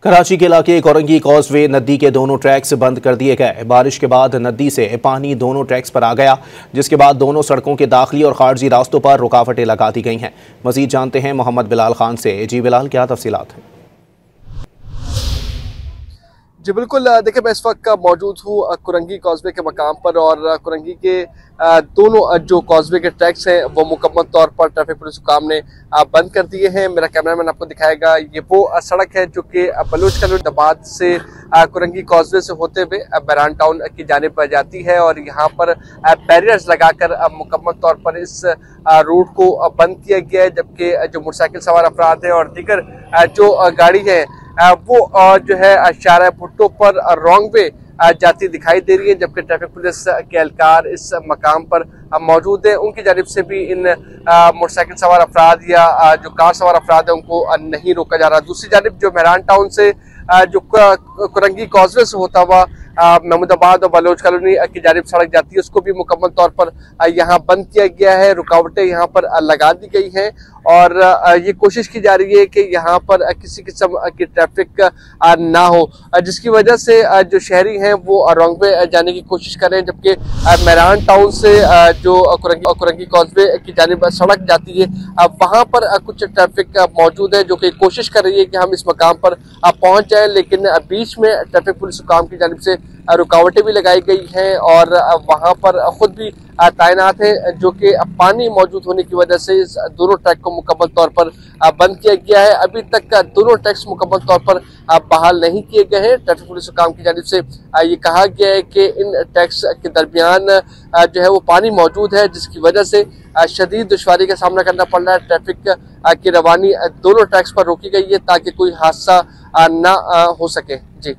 कराची के इलाके कोरंगी कॉजवे नदी के दोनों ट्रैक्स बंद कर दिए गए। बारिश के बाद नदी से पानी दोनों ट्रैक्स पर आ गया, जिसके बाद दोनों सड़कों के दाखिली और खारजी रास्तों पर रुकावटें लगा दी गई हैं। मजीद जानते हैं मोहम्मद बिलाल खान से। जी बिलाल, क्या तफसीलात हैं? जी बिल्कुल, देखिए मैं इस वक्त मौजूद हूँ कुरंगी कॉजवे के मकाम पर और कुरंगी के दोनों जो कॉजवे के ट्रैक्स हैं वो मुकम्मल तौर पर ट्रैफिक पुलिस हुकाम ने बंद कर दिए हैं। मेरा कैमरामैन आपको दिखाएगा, ये वो सड़क है जो कि बलूच कलूदाबाद से कुरंगी कॉजवे से होते हुए बैरान टाउन की जानिब जाती है और यहाँ पर बैरियर्स लगाकर मुकम्मल तौर पर इस रूट को बंद किया गया है, जबकि जो मोटरसाइकिल सवार अफराद हैं और दीगर जो गाड़ी है वो जो है शारा भुट्टो पर रॉन्ग वे जाती दिखाई दे रही है, जबकि ट्रैफिक पुलिस के एहलकार इस मकाम पर मौजूद है। उनकी जानिब से भी इन मोटरसाइकिल सवार अफराद या जो कार सवार अफराद है उनको नहीं रोका जा रहा। दूसरी जानिब जो बैरान टाउन से जो कुरंगी कॉजवे से होता हुआ महमूदाबाद और बलोच कॉलोनी की जानिब सड़क जाती है उसको भी मुकम्मल तौर पर यहाँ बंद किया गया है। रुकावटें यहाँ पर लगा दी गई हैं और ये कोशिश की जा रही है कि यहाँ पर किसी किस्म की ट्रैफिक ना हो, जिसकी वजह से जो शहरी हैं वो रॉन्ग वे जाने की कोशिश कर रहे हैं, जबकि मैरान टाउन से जो कुरंगी कॉजवे की जानिब सड़क जाती है वहाँ पर कुछ ट्रैफिक मौजूद है जो कि कोशिश कर रही है कि हम इस मकाम पर पहुँच जाए, लेकिन बीच में ट्रैफिक पुलिस हुकाम की जानिब से रुकावटें भी लगाई गई हैं और वहाँ पर खुद भी तैनात है, जो कि पानी मौजूद होने की वजह से इस दोनों ट्रैक को मुकम्मल तौर पर बंद किया गया है। अभी तक दोनों ट्रैक्स मुकम्मल तौर पर बहाल नहीं किए गए हैं। ट्रैफिक पुलिस हुकाम की जानिब से ये कहा गया है कि इन ट्रैक्स के दरमियान जो है वो पानी मौजूद है, जिसकी वजह से शदीद दुश्वारी का सामना करना पड़ रहा है। ट्रैफिक की रवानी दोनों ट्रैक्स पर रोकी गई है ताकि कोई हादसा ना हो सके। जी।